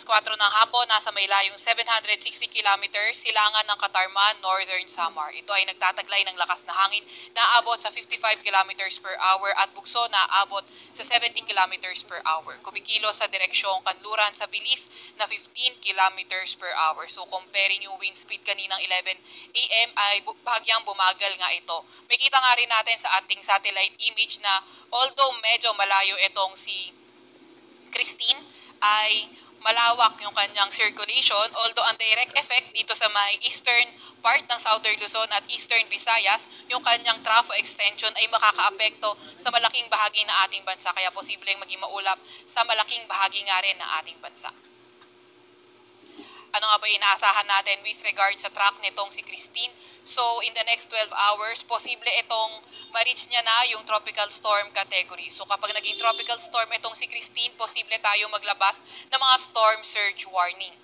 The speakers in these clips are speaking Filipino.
4 ng hapon, nasa may layong 760 kilometers, silangan ng Katarman, Northern Samar. Ito ay nagtataglay ng lakas na hangin na aabot sa 55 kilometers per hour at bugso na aabot sa 70 kilometers per hour. Kumikilo sa direksyong kanluran sa bilis na 15 kilometers per hour. So comparing yung wind speed kaninang 11 AM ay bahagyang bumagal nga ito. May kita nga rin natin sa ating satellite image na although medyo malayo itong si Christine ay malawak yung kanyang circulation, although ang direct effect dito sa may eastern part ng Southern Luzon at Eastern Visayas, yung kanyang trafo extension ay makakaapekto sa malaking bahagi ng ating bansa, kaya posibleng maging maulap sa malaking bahagi nga rin ng ating bansa. Ano nga ba inaasahan natin with regard sa track nitong si Christine? So, in the next 12 hours, posible itong ma-reach niya na yung tropical storm category. So, kapag naging tropical storm itong si Christine, posible tayo maglabas ng mga storm surge warning.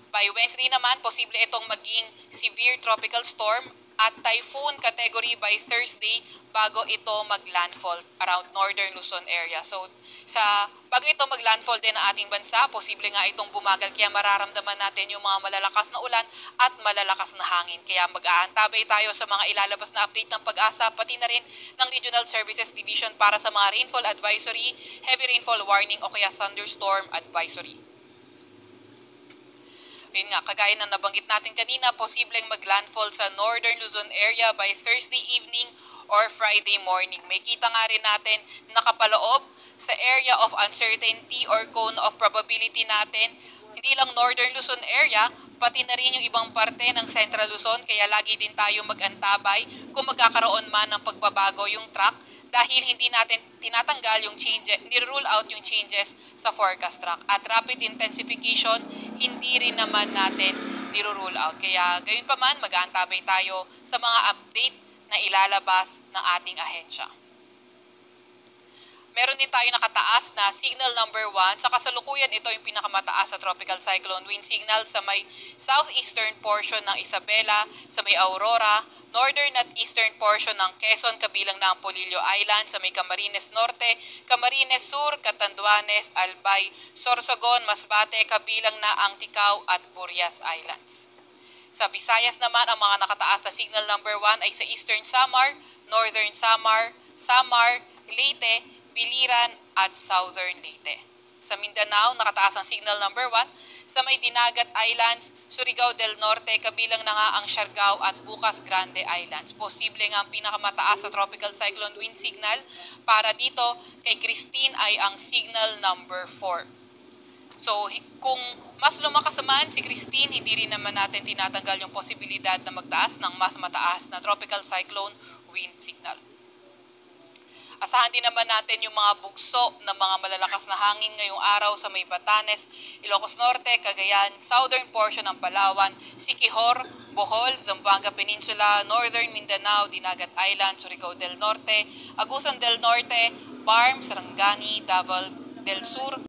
By Wednesday naman, posible itong maging severe tropical storm at typhoon category by Thursday bago ito maglandfall around northern Luzon area. So, bago ito maglandfall din ng ating bansa, posible nga itong bumagal, kaya mararamdaman natin yung mga malalakas na ulan at malalakas na hangin. Kaya mag-aantabay tayo sa mga ilalabas na update ng Pag-asa, pati na rin ng Regional Services Division para sa mga rainfall advisory, heavy rainfall warning o kaya thunderstorm advisory. Yun nga, kagaya ng nabanggit natin kanina, posibleng maglandfall sa Northern Luzon area by Thursday evening or Friday morning. May kita nga rin natin nakapaloob sa area of uncertainty or cone of probability natin, hindi lang Northern Luzon area, pati na rin yung ibang parte ng Central Luzon, kaya lagi din tayo mag-antabay kung magkakaroon man ng pagbabago yung track dahil hindi natin tinatanggal yung changes, ni-rule out yung changes sa forecast track. At rapid intensification, hindi rin naman natin ni-rule out. Kaya gayon pa man, mag-aantabay tayo sa mga update na ilalabas ng ating ahensya. Meron din tayo nakataas na signal number 1. Sa kasalukuyan, ito yung pinakamataas sa tropical cyclone wind signal sa may southeastern portion ng Isabela, sa may Aurora, northern at eastern portion ng Quezon, kabilang na ang Polillo Island, sa may Camarines Norte, Camarines Sur, Catanduanes, Albay, Sorsogon, Masbate, kabilang na ang Ticao at Burias Islands. Sa Visayas naman, ang mga nakataas na signal number 1 ay sa Eastern Samar, Northern Samar, Samar, Leyte, Biliran at Southern Leyte. Sa Mindanao, nakataas ang signal number 1 sa may Dinagat Islands, Surigao del Norte, kabilang na nga ang Siargao at Bukas Grande Islands. Posible nga ang pinakamataas sa tropical cyclone wind signal para dito kay Christine ay ang signal number 4. So, kung mas lumakas naman si Christine, hindi rin naman natin tinatanggal yung posibilidad na magtaas ng mas mataas na tropical cyclone wind signal. Asahan din naman natin yung mga bugso ng mga malalakas na hangin ngayong araw sa may Batanes, Ilocos Norte, Cagayan, southern portion ng Palawan, Siquijor, Bohol, Zamboanga Peninsula, Northern Mindanao, Dinagat Island, Surigao del Norte, Agusan del Norte, Barm, Sarangani, Davao del Sur,